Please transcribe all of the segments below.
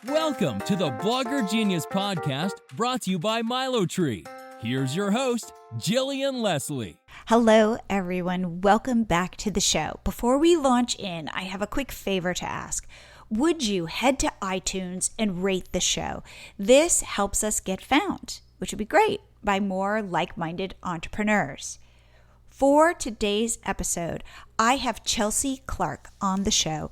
Welcome to the Blogger Genius Podcast, brought to you by Milo. Here's your host, Jillian Leslie. Hello, everyone. Welcome back to the show. Before we launch in, I have a quick favor to ask. Would you head to iTunes and rate the show? This helps us get found, which would be great, by more like-minded entrepreneurs. For today's episode, I have Chelsea Clark on the show.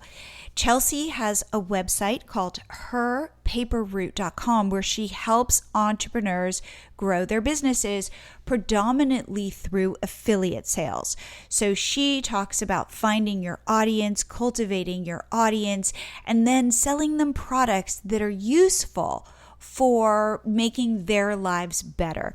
Chelsea has a website called herpaperroute.com where she helps entrepreneurs grow their businesses predominantly through affiliate sales. So she talks about finding your audience, cultivating your audience, and then selling them products that are useful for making their lives better.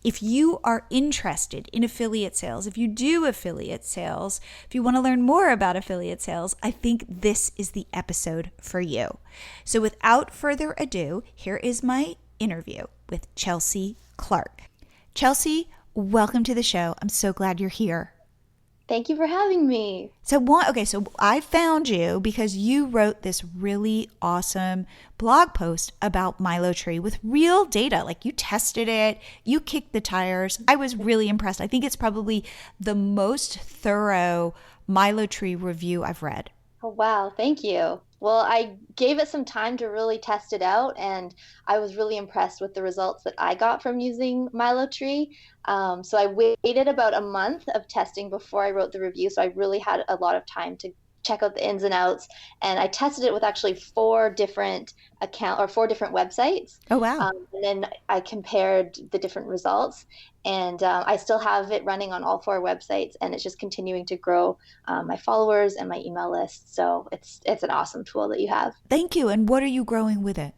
If you are interested in affiliate sales, if you do affiliate sales, if you want to learn more about affiliate sales, I think this is the episode for you. So without further ado, here is my interview with Chelsea Clark. Chelsea, welcome to the show. I'm so glad you're here. Thank you for having me. So I found you because you wrote this really awesome blog post about Milo with real data. Like you tested it, you kicked the tires. I was really impressed. I think it's probably the most thorough Milo review I've read. Oh, wow. Thank you. Well, I gave it some time to really test it out, and I was really impressed with the results that I got from using Milo. So I waited about a month of testing before I wrote the review, so I really had a lot of time to check out the ins and outs. And I tested it with actually four different websites. Oh, wow. And then I compared the different results, and I still have it running on all four websites, and it's just continuing to grow my followers and my email list. So it's an awesome tool that you have. Thank you. And what are you growing with it?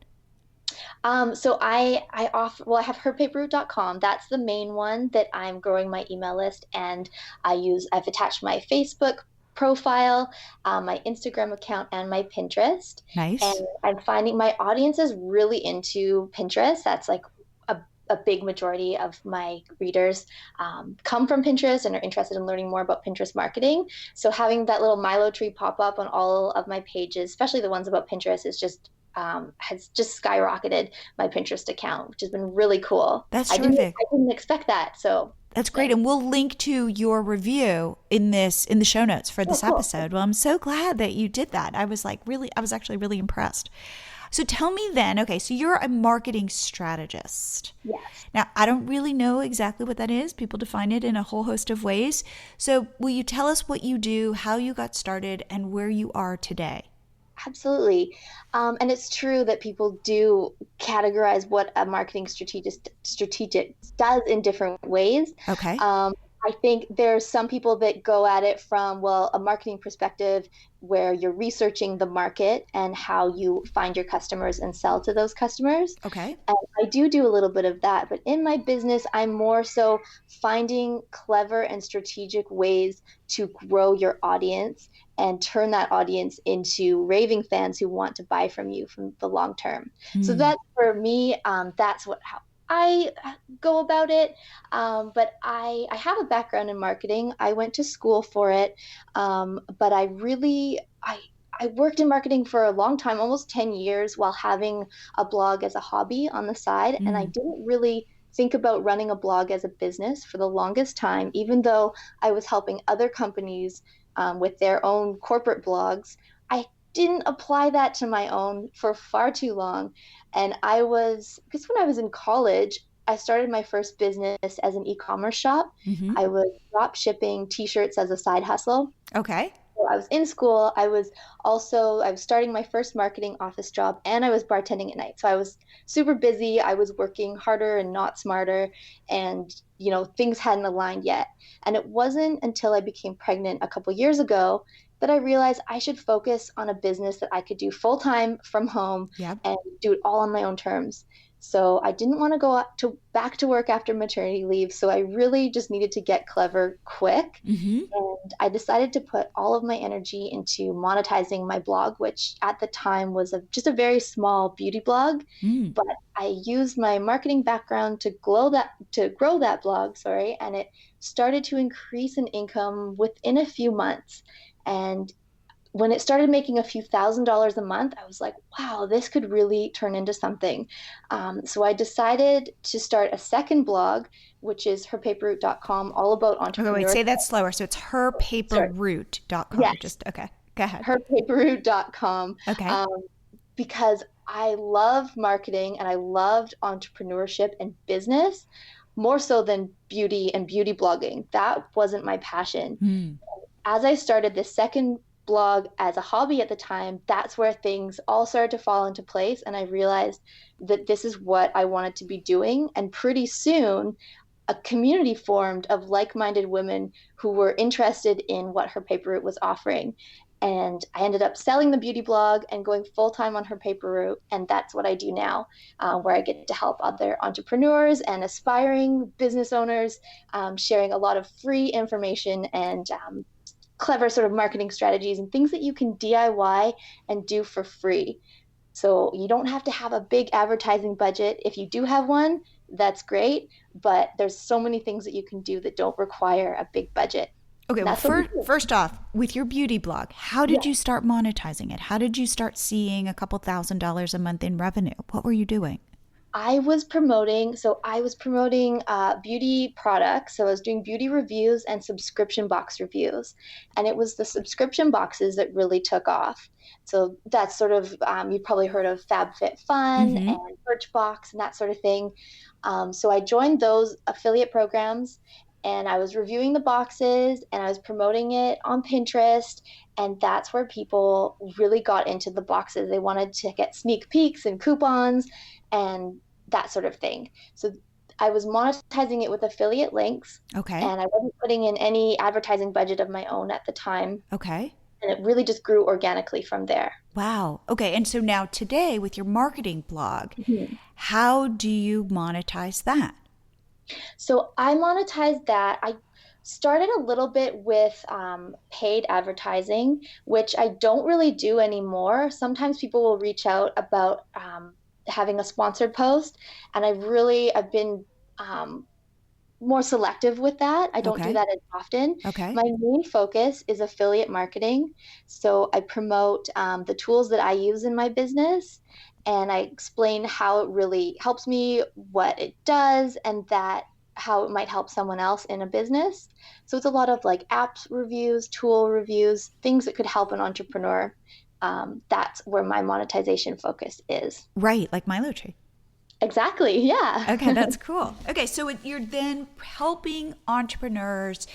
So I have herpaperroute.com. That's the main one that I'm growing my email list, and I've attached my Facebook profile, my Instagram account, and my Pinterest. Nice. And I'm finding my audience is really into Pinterest. That's like a big majority of my readers come from Pinterest and are interested in learning more about Pinterest marketing. So having that little Milo tree pop up on all of my pages, especially the ones about Pinterest, is just has just skyrocketed my Pinterest account, which has been really cool. That's terrific. I didn't expect that. So that's great. And we'll link to your review in the show notes for this episode. Well, I'm so glad that you did that. I was actually really impressed. So tell me then, okay, so you're a marketing strategist. Yes. Now, I don't really know exactly what that is. People define it in a whole host of ways. So will you tell us what you do, how you got started, and where you are today? Absolutely. And it's true that people do categorize what a marketing strategist does in different ways. Okay. I think there's some people that go at it from, a marketing perspective where you're researching the market and how you find your customers and sell to those customers. Okay. And I do a little bit of that. But in my business, I'm more so finding clever and strategic ways to grow your audience and turn that audience into raving fans who want to buy from you from the long term. So that's for me, that's how I go about it, but I have a background in marketing. I went to school for it, but I worked in marketing for a long time, almost 10 years, while having a blog as a hobby on the side, and I didn't really think about running a blog as a business for the longest time, even though I was helping other companies with their own corporate blogs. I didn't apply that to my own for far too long. And because when I was in college, I started my first business as an e-commerce shop. I was drop shipping t-shirts as a side hustle. Okay. So I was in school. I was starting my first marketing office job, and I was bartending at night. So I was super busy. I was working harder and not smarter, and things hadn't aligned yet. And it wasn't until I became pregnant a couple years ago that I realized I should focus on a business that I could do full-time from home and do it all on my own terms. So I didn't want to go back to work after maternity leave. So I really just needed to get clever quick. And I decided to put all of my energy into monetizing my blog, which at the time was just a very small beauty blog. But I used my marketing background to grow that blog, and it started to increase in income within a few months. And when it started making a few $1,000s a month, I was like, wow, this could really turn into something. So I decided to start a second blog, which is herpaperroute.com, all about Okay, wait, entrepreneurship. say that slower. So it's Sorry. herpaperroute.com. Yes, Just, okay, go ahead. herpaperroute.com. Okay. Because I love marketing and I loved entrepreneurship and business more so than beauty and beauty blogging. That wasn't my passion. Hmm. As I started this second blog as a hobby at the time, that's where things all started to fall into place. And I realized that this is what I wanted to be doing. And pretty soon, a community formed of like-minded women who were interested in what Her Paper Route was offering. And I ended up selling the beauty blog and going full-time on Her Paper Route. And that's what I do now, where I get to help other entrepreneurs and aspiring business owners, sharing a lot of free information and clever sort of marketing strategies and things that you can DIY and do for free. So you don't have to have a big advertising budget. If you do have one, that's great, but there's so many things that you can do that don't require a big budget. Okay, well, That's what we do. first off, with your beauty blog, how did you start monetizing it? How did you start seeing a couple $1,000s a month in revenue? What were you doing? I was promoting beauty products. So I was doing beauty reviews and subscription box reviews. And it was the subscription boxes that really took off. So that's sort of, you've probably heard of FabFitFun Mm-hmm. and Birchbox and that sort of thing. So I joined those affiliate programs and I was reviewing the boxes and I was promoting it on Pinterest. And that's where people really got into the boxes. They wanted to get sneak peeks and coupons and that sort of thing. So I was monetizing it with affiliate links. Okay. And I wasn't putting in any advertising budget of my own at the time. Okay. And it really just grew organically from there. Wow. Okay. And so now today with your marketing blog, how do you monetize that? So I monetized that. I started a little bit with paid advertising, which I don't really do anymore. Sometimes people will reach out about having a sponsored post, and I've been more selective with that. I don't do Okay. that as often. Okay. My main focus is affiliate marketing. So I promote the tools that I use in my business, and I explain how it really helps me, what it does, and that how it might help someone else in a business. So it's a lot of like app reviews, tool reviews, things that could help an entrepreneur. That's where my monetization focus is. Right. Like Milo tree. Exactly. Yeah. Okay, that's cool. Okay, so you're then helping entrepreneurs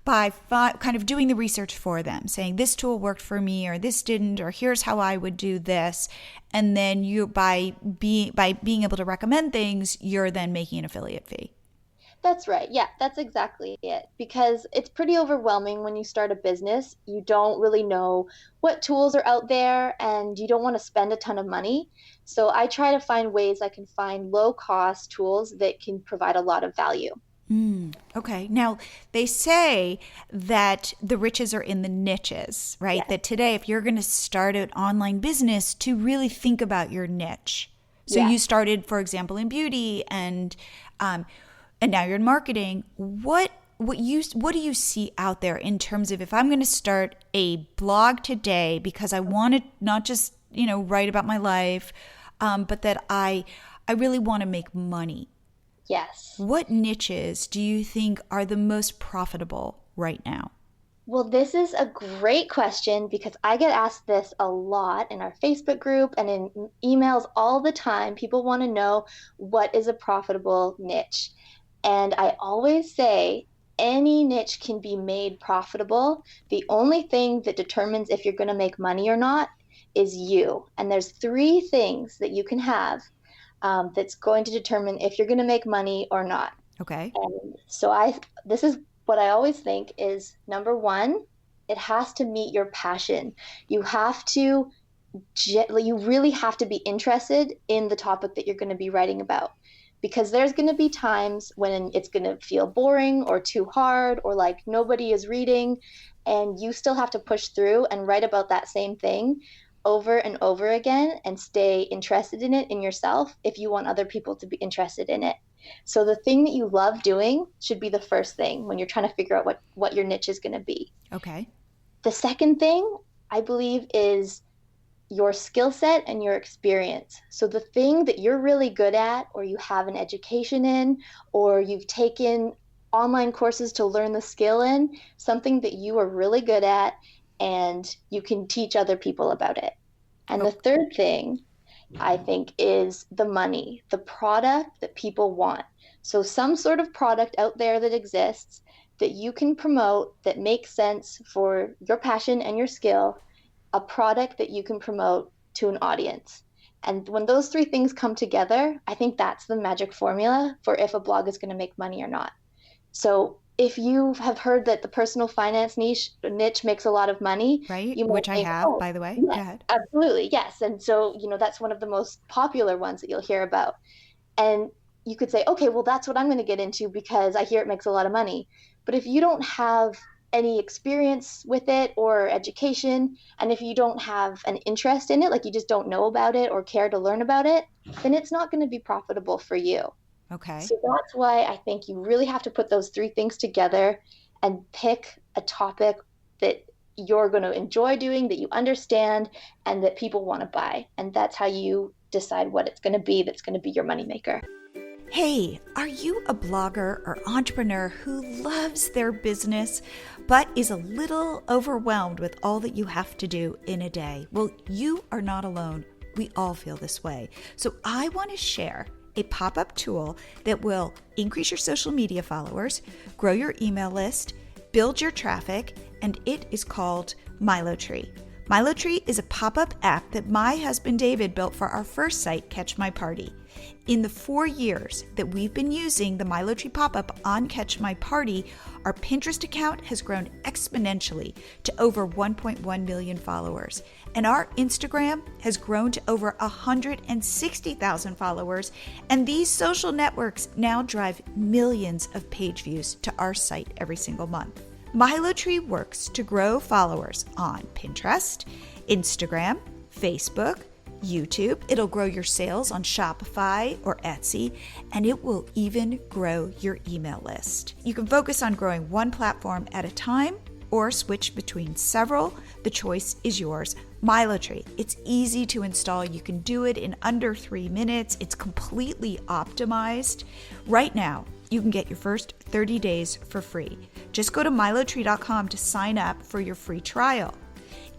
by kind of doing the research for them, saying this tool worked for me or this didn't, or here's how I would do this. And then you, by being able to recommend things, you're then making an affiliate fee. That's right. Yeah, that's exactly it. Because it's pretty overwhelming when you start a business. You don't really know what tools are out there and you don't want to spend a ton of money. So I try to find ways I can find low cost tools that can provide a lot of value. Okay. Now, they say that the riches are in the niches, right? Yes. That today, if you're going to start an online business, to really think about your niche. So Yes. you started, for example, in beauty and now you're in marketing. What do you see out there in terms of if I'm going to start a blog today because I want to not just, write about my life, but that I really want to make money. Yes. What niches do you think are the most profitable right now? Well, this is a great question because I get asked this a lot in our Facebook group and in emails all the time. People want to know what is a profitable niche. And I always say any niche can be made profitable. The only thing that determines if you're going to make money or not is you. And there's 3 things that you can have that's going to determine if you're going to make money or not. Okay. And so this is what I always think is number 1, it has to meet your passion. You really have to be interested in the topic that you're going to be writing about. Because there's going to be times when it's going to feel boring or too hard or like nobody is reading, and you still have to push through and write about that same thing over and over again and stay interested in it in yourself if you want other people to be interested in it. So the thing that you love doing should be the first thing when you're trying to figure out what your niche is going to be. Okay. The second thing I believe, is your skill set and your experience. So the thing that you're really good at, or you have an education in, or you've taken online courses to learn the skill in, something that you are really good at and you can teach other people about it. And the third thing I think is the money, the product that people want. So some sort of product out there that exists that you can promote that makes sense for your passion and your skill, a product that you can promote to an audience. And when those three things come together, I think that's the magic formula for if a blog is going to make money or not. So if you have heard that the personal finance niche makes a lot of money, Right? you might Which I think, have, oh, by the way. Go yes, ahead. absolutely, yes. And so, that's one of the most popular ones that you'll hear about. And you could say, okay, well, that's what I'm going to get into because I hear it makes a lot of money. But if you don't have any experience with it or education, and if you don't have an interest in it, like you just don't know about it or care to learn about it, then it's not going to be profitable for you. Okay. So that's why I think you really have to put those three things together and pick a topic that you're going to enjoy doing, that you understand, and that people want to buy. And that's how you decide what it's going to be that's going to be your moneymaker. Hey, are you a blogger or entrepreneur who loves their business but is a little overwhelmed with all that you have to do in a day? Well, you are not alone. We all feel this way. So I want to share a pop-up tool that will increase your social media followers, grow your email list, build your traffic, and it is called Milo Tree. Milo Tree is a pop-up app that my husband David built for our first site, Catch My Party. In the 4 years that we've been using the Milo Tree pop-up on Catch My Party, our Pinterest account has grown exponentially to over 1.1 million followers. And our Instagram has grown to over 160,000 followers. And these social networks now drive millions of page views to our site every single month. Milo Tree works to grow followers on Pinterest, Instagram, Facebook, YouTube. It'll grow your sales on Shopify or Etsy, and it will even grow your email list. You can focus on growing one platform at a time or switch between several. The choice is yours. Milo Tree. It's easy to install. You can do it in under 3 minutes. It's completely optimized. Right now, you can get your first 30 days for free. Just go to milotree.com to sign up for your free trial.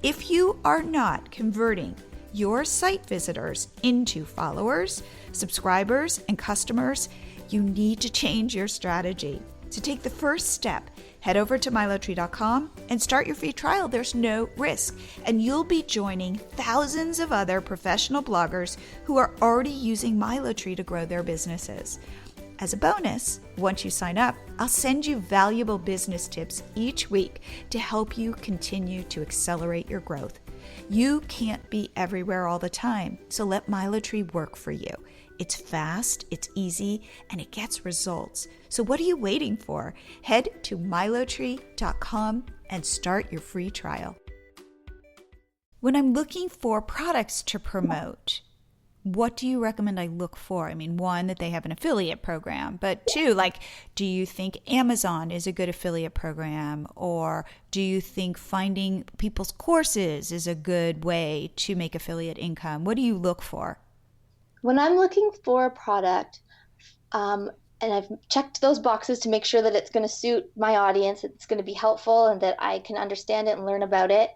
If you are not converting your site visitors into followers, subscribers, and customers, you need to change your strategy. To take the first step, head over to milotree.com and start your free trial. There's no risk, and you'll be joining thousands of other professional bloggers who are already using Milo Tree to grow their businesses. As a bonus, once you sign up, I'll send you valuable business tips each week to help you continue to accelerate your growth. You can't be everywhere all the time, so let Milo Tree work for you. It's fast, it's easy, and it gets results. So what are you waiting for? Head to milotree.com and start your free trial. When I'm looking for products to promote, what do you recommend I look for? I mean, one, that they have an affiliate program, but two, do you think Amazon is a good affiliate program? Or do you think finding people's courses is a good way to make affiliate income? What do you look for? When I'm looking for a product, and I've checked those boxes to make sure that it's going to suit my audience, it's going to be helpful, and that I can understand it and learn about it,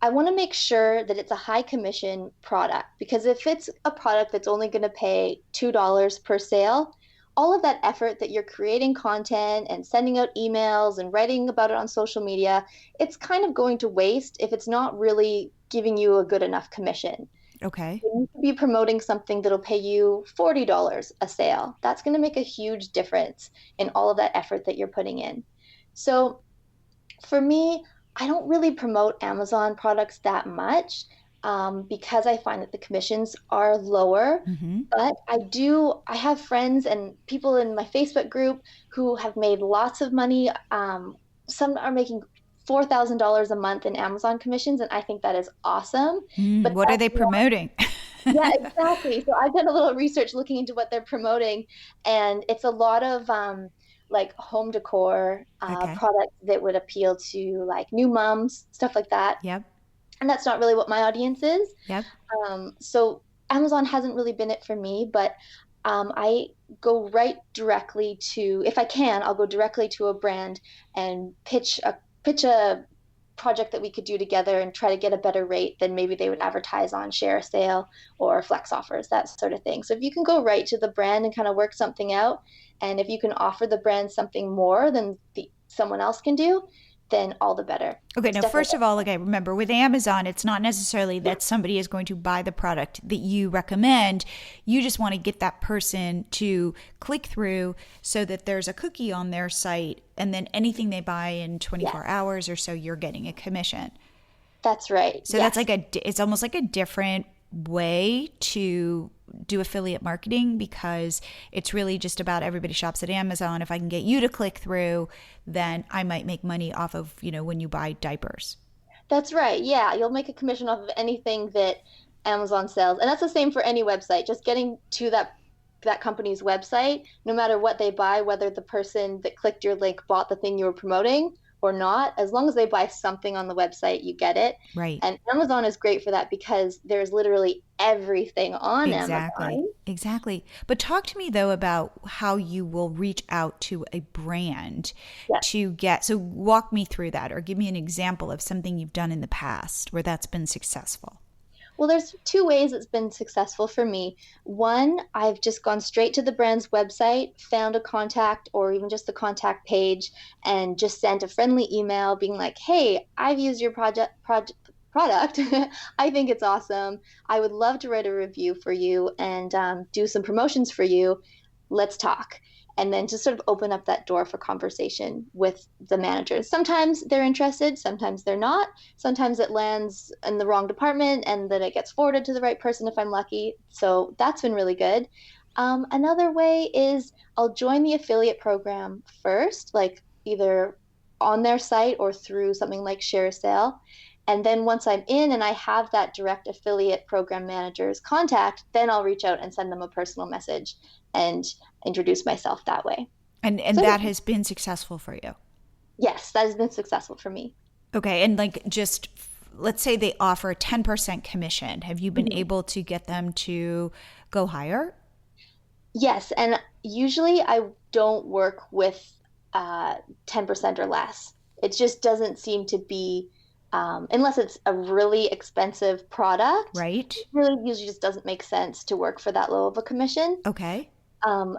I want to make sure that it's a high commission product, because if it's a product that's only going to pay $2 per sale, all of that effort that you're creating content and sending out emails and writing about it on social media, it's kind of going to waste if it's not really giving you a good enough commission. Okay. You need to be promoting something that'll pay you $40 a sale. That's going to make a huge difference in all of that effort that you're putting in. So for me, I don't really promote Amazon products that much because I find that the commissions are lower. Mm-hmm. But I have friends and people in my Facebook group who have made lots of money. Some are making $4,000 a month in Amazon commissions, and I think that is awesome. But what are they promoting? Yeah, exactly. So I've done a little research looking into what they're promoting, and it's a lot of like home decor Okay. products that would appeal to like new moms, stuff like that. Yep. And that's not really what my audience is. Yep. So Amazon hasn't really been it for me, but I go right directly to, if I can, I'll go directly to a brand and pitch a project that we could do together and try to get a better rate than maybe they would advertise on Share a Sale or Flex Offers, that sort of thing. So if you can go right to the brand and kind of work something out, and if you can offer the brand something more than someone else can do, then all the better. Okay, It's now definitely first of all, okay, remember with Amazon, it's not necessarily that somebody is going to buy the product that you recommend. You just want to get that person to click through so that there's a cookie on their site, and then anything they buy in 24 hours or so, you're getting a commission. That's right. So that's it's almost like a different way to do affiliate marketing, because it's really just about everybody shops at Amazon. If I can get you to click through, then I might make money off of, when you buy diapers. That's right. Yeah, you'll make a commission off of anything that Amazon sells. And that's the same for any website. Just getting to that company's website, no matter what they buy, whether the person that clicked your link bought the thing you were promoting or not, as long as they buy something on the website, you get it. Right. And Amazon is great for that because there's literally everything on Amazon. Exactly. But talk to me though about how you will reach out to a brand to get, so walk me through that, or give me an example of something you've done in the past where that's been successful. Well, there's two ways it's been successful for me. One, I've just gone straight to the brand's website, found a contact or even just the contact page, and just sent a friendly email being like, hey, I've used your product. I think it's awesome. I would love to write a review for you and do some promotions for you. Let's talk. And then just sort of open up that door for conversation with the managers. Sometimes they're interested, sometimes they're not. Sometimes it lands in the wrong department and then it gets forwarded to the right person if I'm lucky. So that's been really good. Another way is I'll join the affiliate program first, like either on their site or through something like Share a Sale. And then once I'm in and I have that direct affiliate program manager's contact, then I'll reach out and send them a personal message and introduce myself that way. And that has been successful for you? Yes, that has been successful for me. Okay. And like, just let's say they offer a 10% commission. Have you been able to get them to go higher? Yes. And usually I don't work with 10% or less. It just doesn't seem to be, unless it's a really expensive product. Right. It really usually just doesn't make sense to work for that low of a commission. Okay.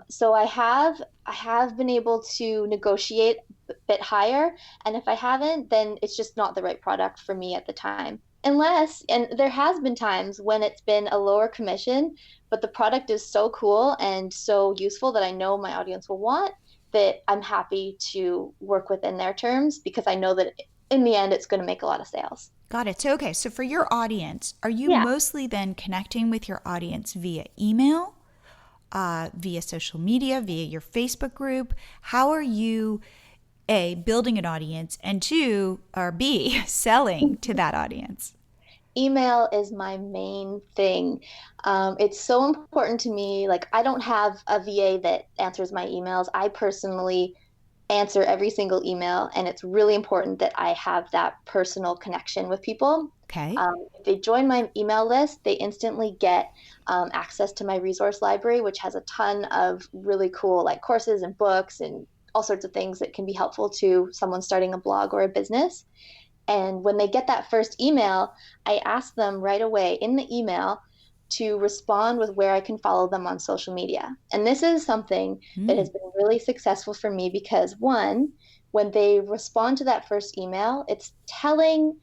So I have been able to negotiate a bit higher, and if I haven't, then it's just not the right product for me at the time. And there has been times when it's been a lower commission, but the product is so cool and so useful that I know my audience will want, that I'm happy to work within their terms because I know that in the end it's going to make a lot of sales. Got it. So, okay. So for your audience, are you mostly then connecting with your audience via email? Via social media, via your Facebook group? How are you, A, building an audience, and B, selling to that audience? Email is my main thing. It's so important to me. Like, I don't have a VA that answers my emails. I personally answer every single email, and it's really important that I have that personal connection with people. Okay. If they join my email list, they instantly get access to my resource library, which has a ton of really cool like courses and books and all sorts of things that can be helpful to someone starting a blog or a business. And when they get that first email, I ask them right away in the email to respond with where I can follow them on social media. And this is something that has been really successful for me because, one, when they respond to that first email, it's telling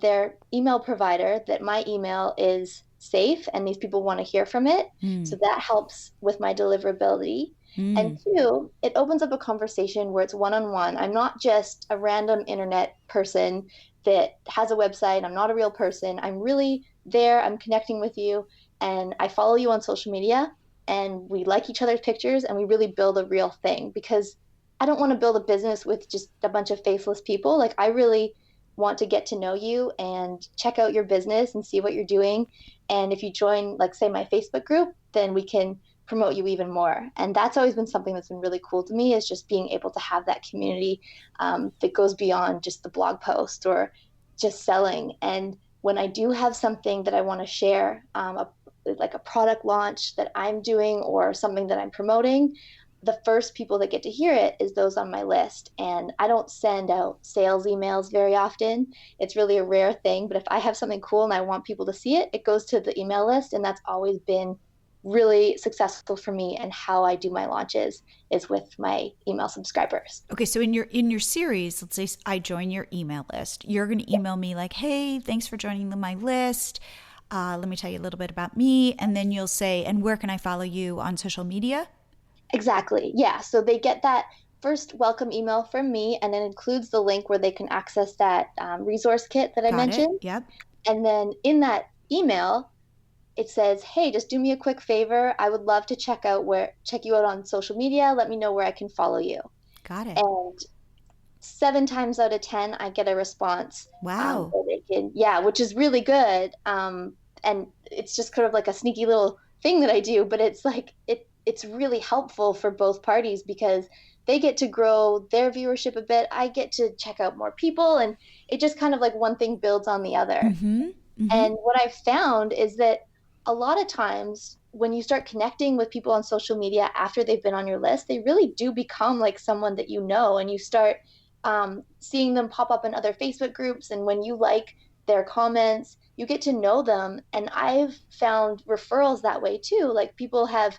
their email provider that my email is safe and these people want to hear from it. So that helps with my deliverability. And two, it opens up a conversation where it's one-on-one. I'm not just a random internet person that has a website. I'm not a real person. I'm really there. I'm connecting with you and I follow you on social media and we like each other's pictures and we really build a real thing, because I don't want to build a business with just a bunch of faceless people. Like, I really want to get to know you and check out your business and see what you're doing. And if you join, like, say, my Facebook group, then we can promote you even more. And that's always been something that's been really cool to me, is just being able to have that community that goes beyond just the blog post or just selling. And when I do have something that I want to share, like a product launch that I'm doing or something that I'm promoting, the first people that get to hear it is those on my list. And I don't send out sales emails very often. It's really a rare thing. But if I have something cool and I want people to see it, it goes to the email list. And that's always been really successful for me. And how I do my launches is with my email subscribers. Okay, so in your series, let's say I join your email list. You're going to email me like, "Hey, thanks for joining my list. Let me tell you a little bit about me." And then you'll say, "And where can I follow you on social media?" Exactly. Yeah. So they get that first welcome email from me, and it includes the link where they can access that resource kit that I Got it. mentioned. Yep. And then in that email, it says, "Hey, just do me a quick favor. I would love to check you out on social media. Let me know where I can follow you." Got it. And 7 times out of 10, I get a response. Wow. Where they can, yeah, which is really good. And it's just kind of like a sneaky little thing that I do, but it's like it's really helpful for both parties because they get to grow their viewership a bit. I get to check out more people, and it just kind of like one thing builds on the other. Mm-hmm. Mm-hmm. And what I've found is that a lot of times when you start connecting with people on social media after they've been on your list, they really do become like someone that you know, and you start seeing them pop up in other Facebook groups. And when you like their comments, you get to know them. And I've found referrals that way too. Like people have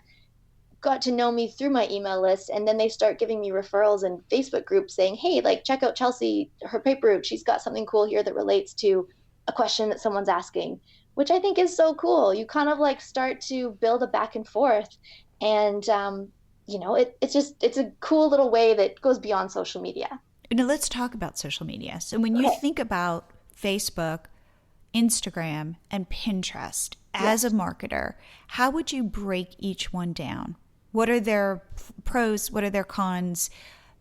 got to know me through my email list, and then they start giving me referrals in Facebook groups saying, "Hey, like check out Chelsea, her paper route. She's got something cool here that relates to a question that someone's asking," which I think is so cool. You kind of like start to build a back and forth, and it's a cool little way that goes beyond social media. Now let's talk about social media. So when you think about Facebook, Instagram, and Pinterest as a marketer, how would you break each one down? What are their pros? What are their cons?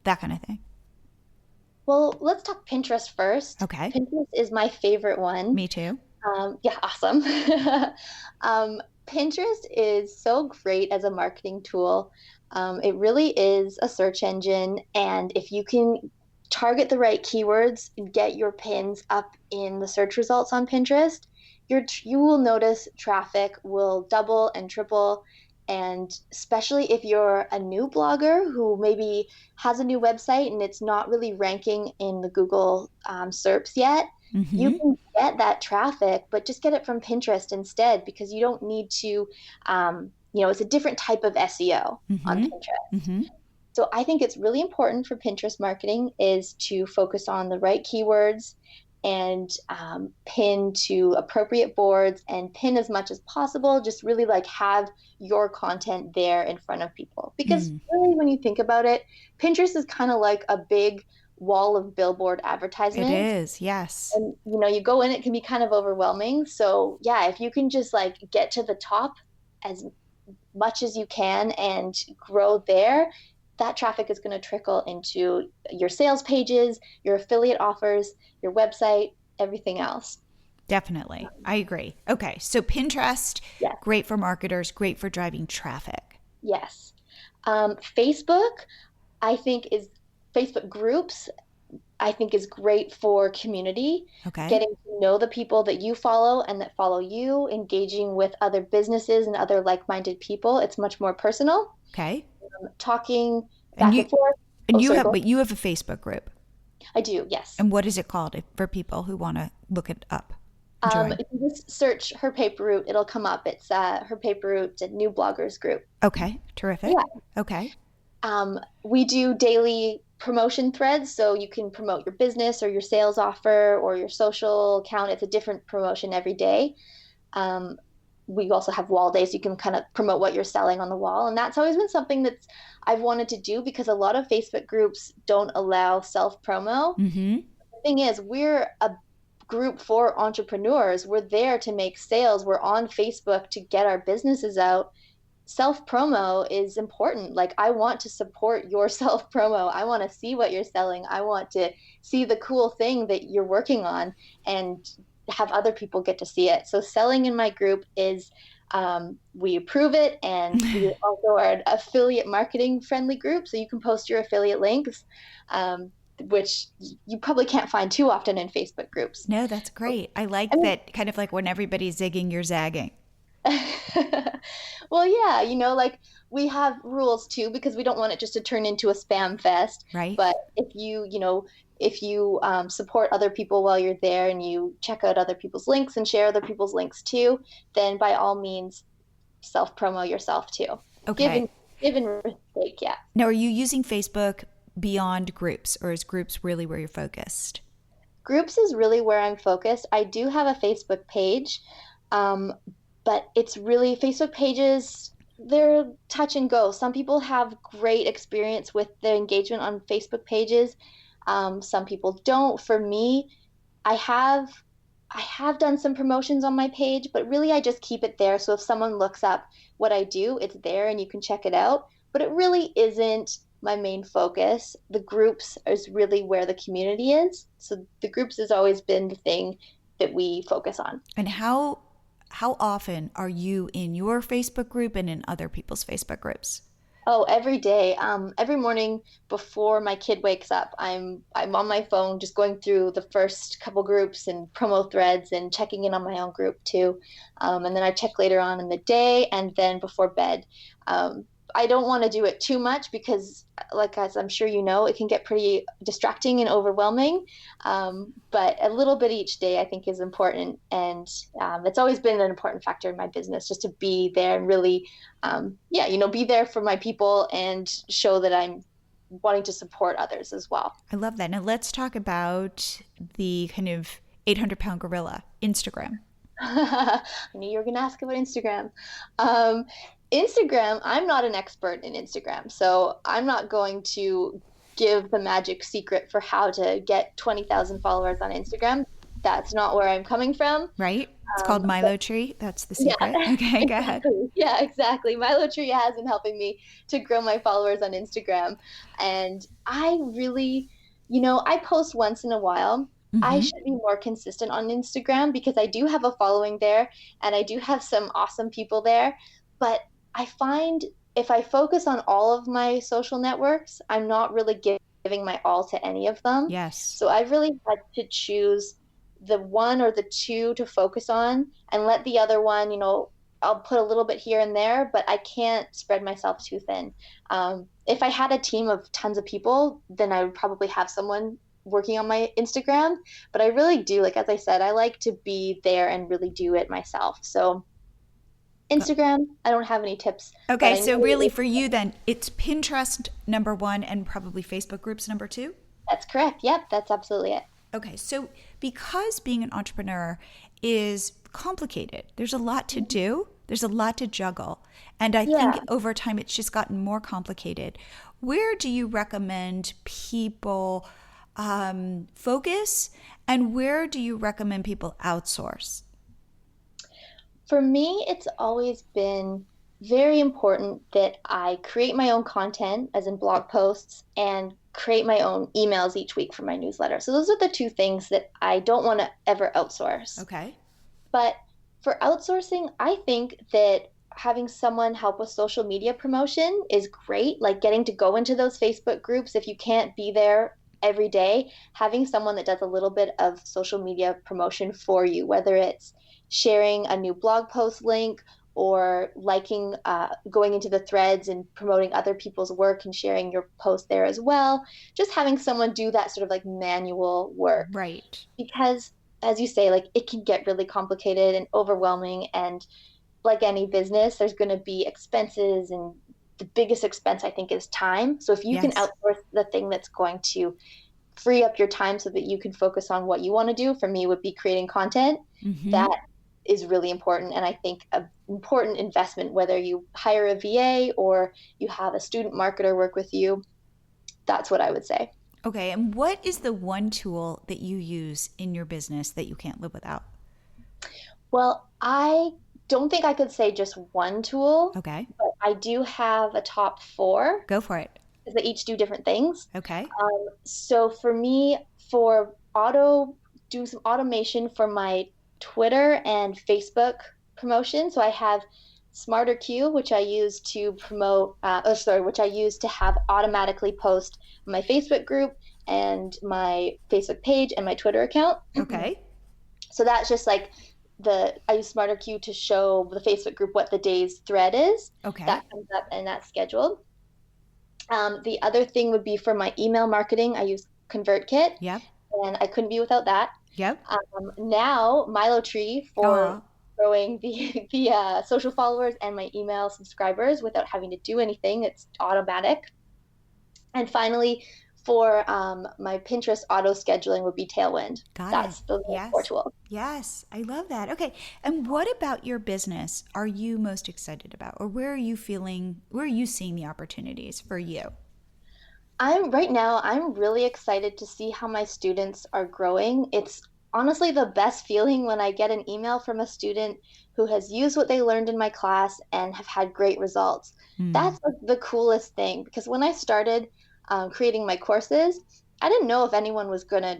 That kind of thing. Well, let's talk Pinterest first. Okay. Pinterest is my favorite one. Me too. Yeah, awesome. Pinterest is so great as a marketing tool. It really is a search engine. And if you can target the right keywords and get your pins up in the search results on Pinterest, you will notice traffic will double and triple. And especially if you're a new blogger who maybe has a new website and it's not really ranking in the Google SERPs yet, you can get that traffic, but just get it from Pinterest instead, because you don't need to, it's a different type of SEO on Pinterest. So I think it's really important for Pinterest marketing is to focus on the right keywords and pin to appropriate boards and pin as much as possible. Just really like have your content there in front of people. Because really, when you think about it, Pinterest is kind of like a big wall of billboard advertisements. It is, yes. And, you go in, it can be kind of overwhelming. So yeah, if you can just like get to the top as much as you can and grow there, that traffic is going to trickle into your sales pages, your affiliate offers, your website, everything else. Definitely. I agree. Okay. So Pinterest, great for marketers, great for driving traffic. Yes. Facebook, Facebook groups, I think is great for community. Okay. Getting to know the people that you follow and that follow you, engaging with other businesses and other like-minded people. It's much more personal. Okay. Talking back and forth. And you have a Facebook group. I do, yes. And what is it called for people who want to look it up? If you just search Her Paper Route, it'll come up. It's Her Paper Route New Bloggers Group. Okay, terrific. Yeah. Okay. We do daily promotion threads, so you can promote your business or your sales offer or your social account. It's a different promotion every day. We also have wall days, so you can kind of promote what you're selling on the wall. And that's always been something that I've wanted to do because a lot of Facebook groups don't allow self-promo. The thing is, we're a group for entrepreneurs. We're there to make sales. We're on Facebook to get our businesses out. Self-promo is important. Like, I want to support your self-promo. I want to see what you're selling. I want to see the cool thing that you're working on and have other people get to see it. So selling in my group is, we approve it, and we also are an affiliate marketing friendly group. So you can post your affiliate links. which you probably can't find too often in Facebook groups. No, that's great. I like that, kind of like when everybody's zigging, you're zagging. Well, yeah, like we have rules too, because we don't want it just to turn into a spam fest. Right. But if you support other people while you're there and you check out other people's links and share other people's links too, then by all means, self-promo yourself too. Okay. Give and take, yeah. Now, are you using Facebook beyond groups, or is groups really where you're focused? Groups is really where I'm focused. I do have a Facebook page, but it's really Facebook pages, they're touch and go. Some people have great experience with their engagement on Facebook pages. Some people don't. For me, I have done some promotions on my page, but really I just keep it there. So if someone looks up what I do, it's there and you can check it out. But it really isn't my main focus. The groups is really where the community is. So the groups has always been the thing that we focus on. And how often are you in your Facebook group and in other people's Facebook groups? Oh, every day. Every morning before my kid wakes up, I'm on my phone just going through the first couple groups and promo threads and checking in on my own group too. And then I check later on in the day and then before bed. I don't want to do it too much because, like, as I'm sure you know, it can get pretty distracting and overwhelming. But a little bit each day I think is important. And it's always been an important factor in my business, just to be there and really, be there for my people and show that I'm wanting to support others as well. I love that. Now let's talk about the kind of 800-pound gorilla, Instagram. I knew you were going to ask about Instagram. Instagram, I'm not an expert in Instagram, so I'm not going to give the magic secret for how to get 20,000 followers on Instagram. That's not where I'm coming from. Right? It's called Milo Tree. That's the secret. Yeah, okay, go ahead. Yeah, exactly. Milo Tree has been helping me to grow my followers on Instagram. And I really, I post once in a while. Mm-hmm. I should be more consistent on Instagram because I do have a following there and I do have some awesome people there. But I find if I focus on all of my social networks, I'm not really giving my all to any of them. Yes. So I really had to choose the one or the two to focus on and let the other one, I'll put a little bit here and there, but I can't spread myself too thin. If I had a team of tons of people, then I would probably have someone working on my Instagram. But I really do, like, as I said, I like to be there and really do it myself. So Instagram, I don't have any tips. Okay, so really for you then, it's Pinterest number one and probably Facebook groups number two? That's correct. Yep, that's absolutely it. Okay, so because being an entrepreneur is complicated, there's a lot to do, there's a lot to juggle. And I think over time it's just gotten more complicated. Where do you recommend people focus, and where do you recommend people outsource? For me, it's always been very important that I create my own content, as in blog posts, and create my own emails each week for my newsletter. So those are the two things that I don't want to ever outsource. Okay. But for outsourcing, I think that having someone help with social media promotion is great. Like getting to go into those Facebook groups, if you can't be there every day, having someone that does a little bit of social media promotion for you, whether it's sharing a new blog post link or liking, going into the threads and promoting other people's work and sharing your post there as well. Just having someone do that sort of like manual work. Right. Because as you say, like it can get really complicated and overwhelming. And like any business, there's going to be expenses, and the biggest expense I think is time. So if you can outsource the thing that's going to free up your time so that you can focus on what you want to do, for me would be creating content. Mm-hmm. That is really important. And I think an important investment, whether you hire a VA or you have a student marketer work with you, that's what I would say. Okay. And what is the one tool that you use in your business that you can't live without? Well, I don't think I could say just one tool. Okay. But I do have a top 4. Go for it. Because they each do different things. Okay. So for me, do some automation for my Twitter and Facebook promotion. So I have Smarter Queue, which I use to promote, which I use to have automatically post my Facebook group and my Facebook page and my Twitter account. Okay. So that's just like I use SmarterQ to show the Facebook group what the day's thread is. Okay. That comes up and that's scheduled. The other thing would be for my email marketing. I use ConvertKit. Yep. And I couldn't be without that. Yep. Now Milo Tree for growing the social followers and my email subscribers without having to do anything. It's automatic. And finally, for my Pinterest auto scheduling would be Tailwind. That's the core tool. Yes, I love that. Okay, and what about your business are you most excited about, or where are you seeing the opportunities for you? Right now, I'm really excited to see how my students are growing. It's honestly the best feeling when I get an email from a student who has used what they learned in my class and have had great results. That's the coolest thing, because when I started creating my courses, I didn't know if anyone was going to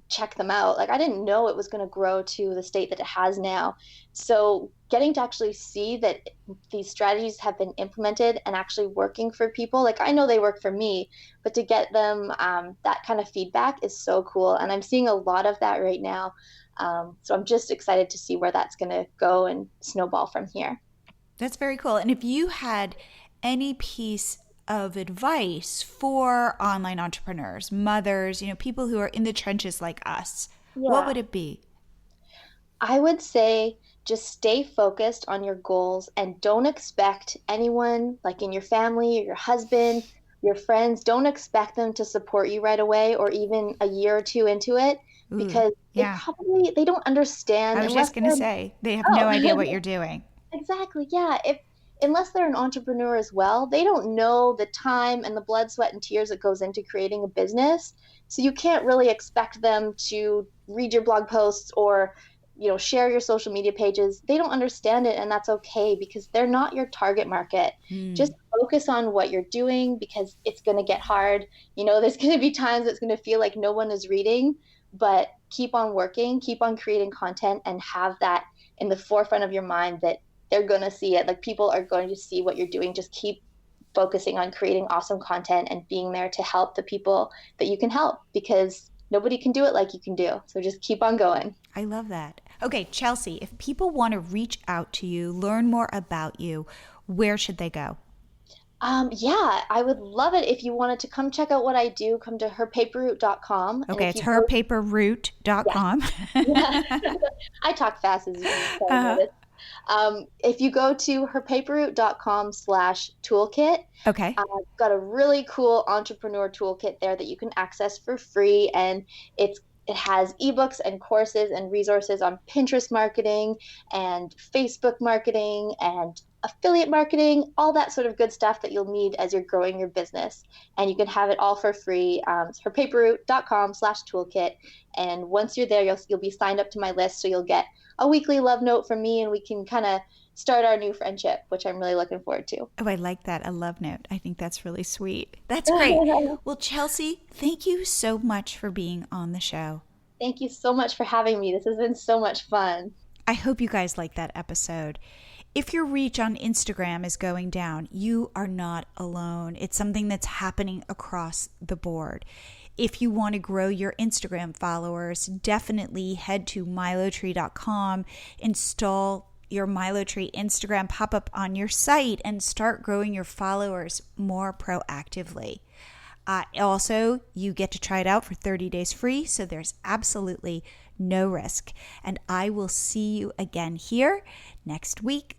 check them out. Like, I didn't know it was going to grow to the state that it has now. So getting to actually see that these strategies have been implemented and actually working for people, like, I know they work for me, but to get them that kind of feedback is so cool. And I'm seeing a lot of that right now. So I'm just excited to see where that's going to go and snowball from here. That's very cool. And if you had any piece of advice for online entrepreneurs, mothers, people who are in the trenches like us, what would it be? I would say just stay focused on your goals and don't expect anyone, like in your family or your husband, your friends, don't expect them to support you right away or even a year or two into it, because they don't understand. I was just going to say, they have no idea what you're doing. Exactly. Yeah. Unless they're an entrepreneur as well, they don't know the time and the blood, sweat, and tears that goes into creating a business. So you can't really expect them to read your blog posts or, share your social media pages. They don't understand it, and that's okay, because they're not your target market. Just focus on what you're doing, because it's going to get hard. There's going to be times it's going to feel like no one is reading, but keep on working, keep on creating content, and have that in the forefront of your mind that they're going to see it. Like, people are going to see what you're doing. Just keep focusing on creating awesome content and being there to help the people that you can help, because nobody can do it like you can do. So just keep on going. I love that. Okay, Chelsea, if people want to reach out to you, learn more about you, where should they go? I would love it if you wanted to come check out what I do. Come to herpaperroute.com. Okay, it's herpaperroute.com. I talk fast, as you can notice. If you go to herpaperroute.com/toolkit, okay, I've got a really cool entrepreneur toolkit there that you can access for free, and it has ebooks and courses and resources on Pinterest marketing and Facebook marketing and affiliate marketing, all that sort of good stuff that you'll need as you're growing your business. And you can have it all for free. It's herpaperroute.com/toolkit. And once you're there, you'll be signed up to my list. So you'll get a weekly love note from me, and we can kind of start our new friendship, which I'm really looking forward to. Oh, I like that. A love note. I think that's really sweet. That's great. Well, Chelsea, thank you so much for being on the show. Thank you so much for having me. This has been so much fun. I hope you guys like that episode. If your reach on Instagram is going down, you are not alone. It's something that's happening across the board. If you want to grow your Instagram followers, definitely head to milotree.com, install your MiloTree Instagram pop-up on your site, and start growing your followers more proactively. Also, you get to try it out for 30 days free, so there's absolutely no risk. And I will see you again here next week.